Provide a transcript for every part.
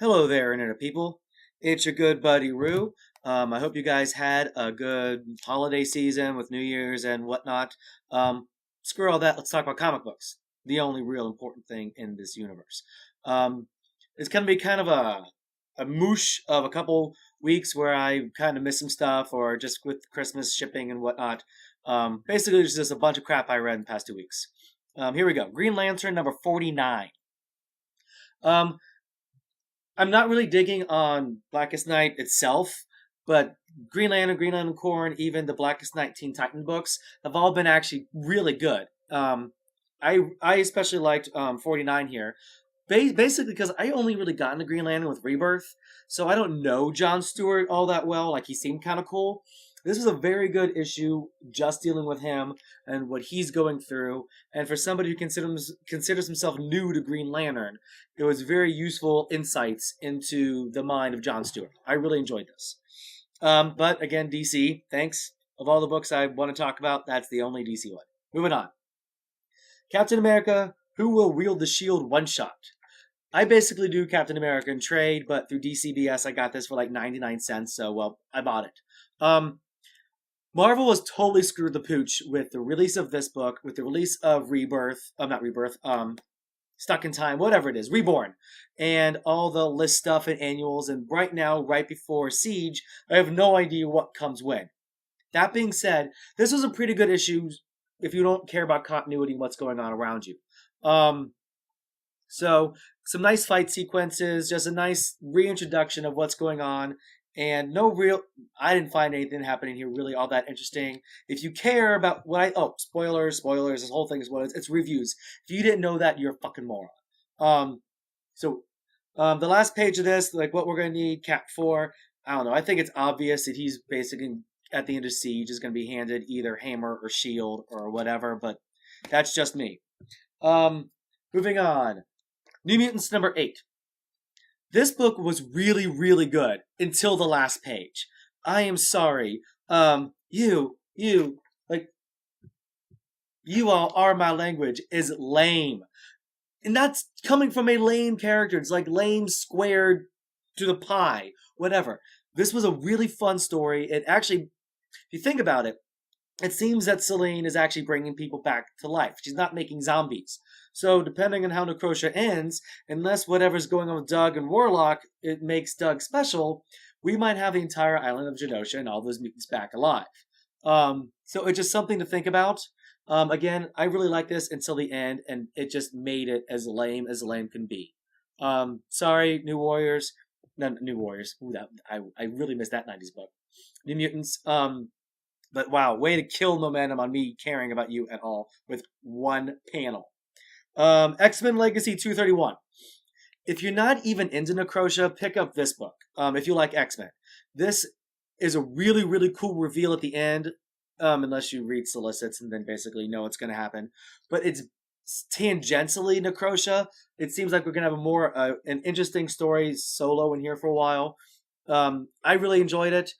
Hello there, Internet people. It's your good buddy Rue. I hope you guys had a good holiday season with New Year's and whatnot. Screw all that. Let's talk about comic books, the only real important thing in this universe. Um, it's going to be kind of a moosh of a couple weeks where I kind of miss some stuff or just with Christmas shipping and whatnot. Basically, it's just a bunch of crap I read in the past 2 weeks. Here we go. Green Lantern number 49. Um, I'm not really digging on Blackest Night itself, but Green Lantern Corps, even the Blackest Night Teen Titan books have all been actually really good. I especially liked 49 here, basically because I only really got into Green Lantern with Rebirth, so I don't know John Stewart all that well. Like he seemed kind of cool. This was a very good issue, just dealing with him and what he's going through. And for somebody who considers himself new to Green Lantern, it was very useful insights into the mind of John Stewart. I really enjoyed this. But again, DC, thanks. Of all the books I want to talk about, that's the only DC one. Moving on. Captain America, Who Will Wield the Shield one shot. I basically do Captain America in trade, but through DCBS I got this for like 99 cents, so well, I bought it. Marvel was totally screwed the pooch with the release of this book, with the release of Rebirth, not Rebirth, Stuck in Time, whatever it is, Reborn, and all the list stuff and annuals, and right now, right before Siege, I have no idea what comes when. That being said, this was a pretty good issue if you don't care about continuity and what's going on around you. So, some nice fight sequences, just a nice reintroduction of what's going on, and I didn't find anything happening here really all that interesting. If you care about spoilers, this whole thing is what it's reviews. If you didn't know that, you're a fucking moron. The last page of this, like what we're going to need Cap for, I don't know. I think it's obvious that he's basically at the end of Siege is going to be handed either hammer or shield or whatever, but that's just me. Moving on. New Mutants number 8. This book was really, really good until the last page. I am sorry. You all are my language is lame. And that's coming from a lame character. It's like lame squared to the pi, whatever. This was a really fun story. It actually, if you think about it, it seems that Selene is actually bringing people back to life. She's not making zombies. So depending on how Necrotia ends, unless whatever's going on with Doug and Warlock, it makes Doug special, we might have the entire island of Genosha and all those mutants back alive. So it's just something to think about. Again, I really like this until the end, and it just made it as lame can be. Sorry, New Warriors. No, New Warriors. Ooh, I really missed that 90s book. New Mutants. But wow, way to kill momentum on me caring about you at all with one panel. X-Men Legacy 231. If you're not even into Necrotia, pick up this book. If you like X-Men. This is a really, really cool reveal at the end, unless you read solicits and then basically know what's going to happen. But it's tangentially Necrotia. It seems like we're going to have an interesting story solo in here for a while. I really enjoyed it.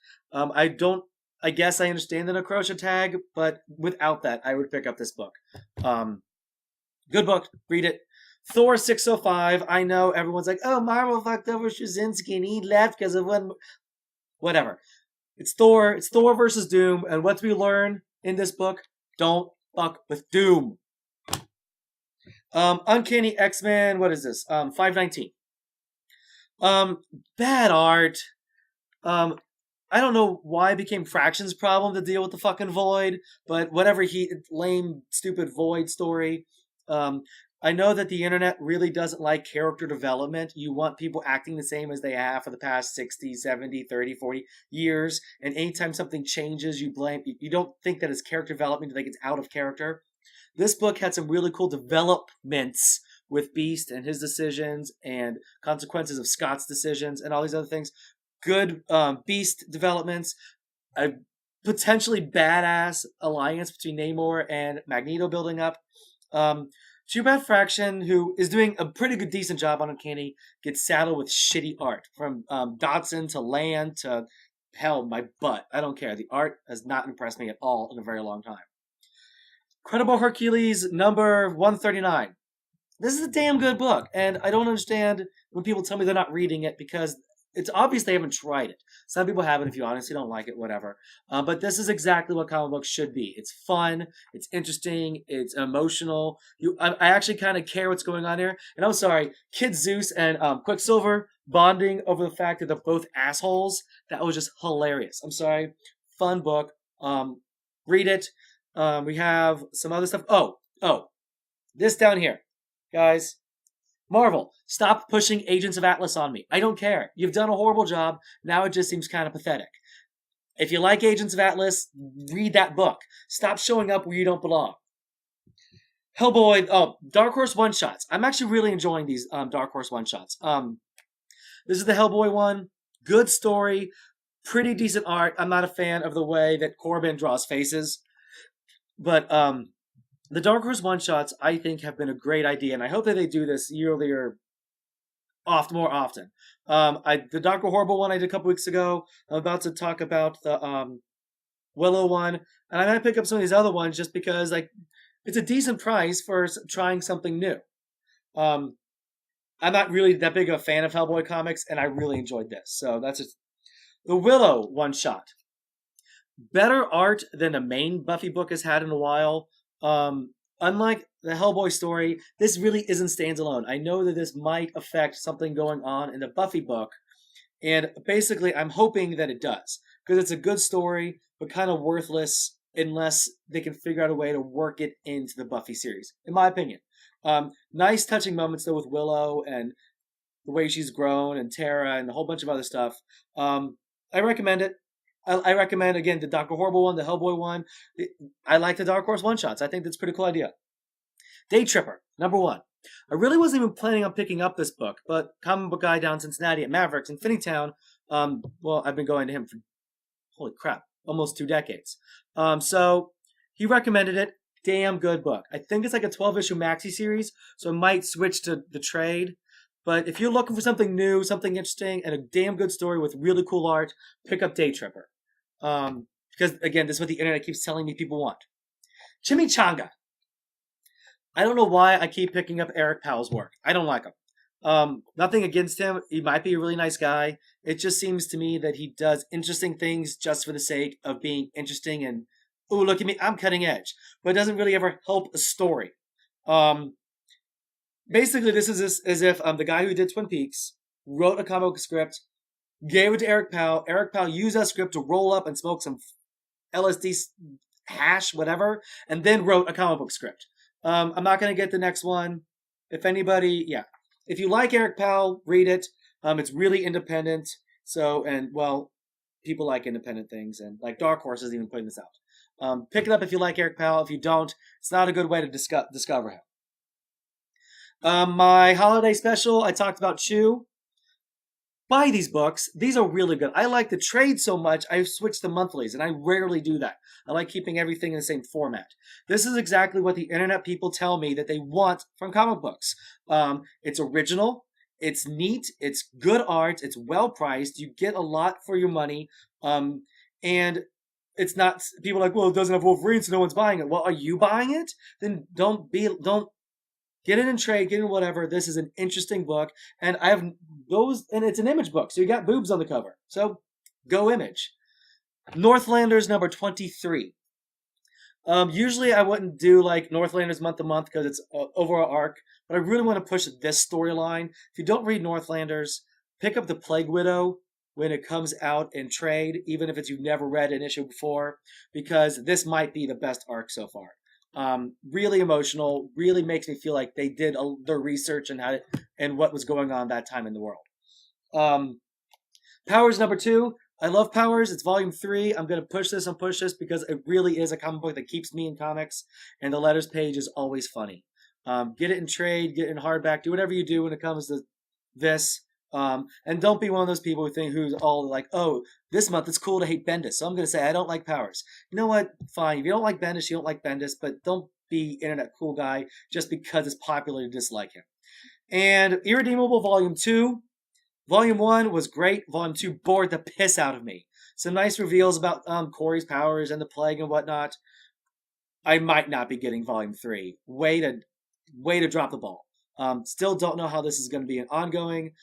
I guess I understand the Necrotia tag, but without that, I would pick up this book. Good book. Read it. Thor 605. I know everyone's like, oh, Marvel fucked over Straczynski and he left because of one. Whatever. It's Thor. It's Thor versus Doom. And what do we learn in this book? Don't fuck with Doom. Uncanny X-Men. What is this? 519. Bad art. I don't know why it became Fraction's problem to deal with the fucking Void, but whatever lame, stupid Void story. I know that the internet really doesn't like character development. You want people acting the same as they have for the past 60, 70, 30, 40 years, and anytime something changes, you don't think that it's character development, you think it's out of character. This book had some really cool developments with Beast and his decisions and consequences of Scott's decisions and all these other things. Good Beast developments, a potentially badass alliance between Namor and Magneto building up. Too bad Fraction, who is doing a pretty good, decent job on Uncanny, gets saddled with shitty art. From Dotson to Land to hell, my butt. I don't care. The art has not impressed me at all in a very long time. Incredible Hercules number 139. This is a damn good book, and I don't understand when people tell me they're not reading it because it's obvious they haven't tried it. Some people haven't. If you honestly don't like it, whatever. But this is exactly what comic books should be. It's fun, it's interesting, it's emotional. I actually kind of care what's going on here. And I'm sorry, Kid Zeus and Quicksilver bonding over the fact that they're both assholes. That was just hilarious. I'm sorry, fun book. Read it. We have some other stuff. Oh, this down here. Guys, Marvel, stop pushing Agents of Atlas on me. I don't care. You've done a horrible job. Now it just seems kind of pathetic. If you like Agents of Atlas, read that book. Stop showing up where you don't belong. Hellboy, Dark Horse one shots. I'm actually really enjoying these Dark Horse one shots. This is the Hellboy one. Good story, pretty decent art. I'm not a fan of the way that Corbin draws faces, but the Dark Horse one shots, I think, have been a great idea, and I hope that they do this yearly or more often. The Doctor Horrible one I did a couple weeks ago. I'm about to talk about the Willow one, and I might pick up some of these other ones just because it's a decent price for trying something new. I'm not really that big of a fan of Hellboy comics, and I really enjoyed this. So that's just the Willow one shot. Better art than the main Buffy book has had in a while. Unlike the Hellboy story, this really isn't standalone. I know that this might affect something going on in the Buffy book, and basically I'm hoping that it does, because it's a good story, but kind of worthless unless they can figure out a way to work it into the Buffy series, in my opinion. Nice touching moments, though, with Willow and the way she's grown, and Tara, and a whole bunch of other stuff. I recommend it. I recommend, again, the Dr. Horrible one, the Hellboy one. I like the Dark Horse one-shots. I think that's a pretty cool idea. Daytripper, number 1. I really wasn't even planning on picking up this book, but comic book guy down in Cincinnati at Mavericks in Finneytown, I've been going to him for, holy crap, almost 2 decades. So he recommended it. Damn good book. I think it's like a 12-issue maxi series, so I might switch to the trade. But if you're looking for something new, something interesting, and a damn good story with really cool art, pick up Daytripper. Because, again, this is what the internet keeps telling me people want. Chimichanga. I don't know why I keep picking up Eric Powell's work. I don't like him. Nothing against him. He might be a really nice guy. It just seems to me that he does interesting things just for the sake of being interesting and, ooh, look at me, I'm cutting edge. But it doesn't really ever help a story. Basically, this is as if the guy who did Twin Peaks wrote a comic book script, gave it to Eric Powell. Eric Powell used that script to roll up and smoke some LSD hash, whatever, and then wrote a comic book script. I'm not going to get the next one. If anybody, yeah. If you like Eric Powell, read it. It's really independent. People like independent things, and like Dark Horse is even putting this out. Pick it up if you like Eric Powell. If you don't, it's not a good way to discover him. My holiday special, I talked about Chew. Buy these books. These are really good. I like the trade so much, I've switched to monthlies, and I rarely do that. I like keeping everything in the same format. This is exactly what the internet people tell me that they want from comic books. It's original, it's neat, it's good art, it's well priced, you get a lot for your money, and it's not, people are like, well, it doesn't have Wolverine, so no one's buying it. Well, are you buying it? Then don't get it in trade, get it in whatever. This is an interesting book. And I have those, and it's an Image book, so you got boobs on the cover. So, go Image. Northlanders number 23. Usually I wouldn't do like Northlanders month to month because it's an overall arc, but I really want to push this storyline. If you don't read Northlanders, pick up The Plague Widow when it comes out in trade, even if you've never read an issue before, because this might be the best arc so far. Really emotional, really makes me feel like they did their research and what was going on that time in the world. Powers number 2. I love Powers. It's volume 3. I'm going to push this because it really is a comic book that keeps me in comics, and the letters page is always funny. Get it in trade, get it in hardback, do whatever you do when it comes to this. And don't be one of those people who's all like, oh, this month it's cool to hate Bendis, so I'm going to say I don't like Powers. You know what? Fine. If you don't like Bendis, you don't like Bendis, but don't be internet cool guy just because it's popular to dislike him. And Irredeemable Volume 2. Volume 1 was great. Volume 2 bored the piss out of me. Some nice reveals about Corey's powers and the plague and whatnot. I might not be getting Volume 3. Way to drop the ball. Still don't know how this is going to be an ongoing.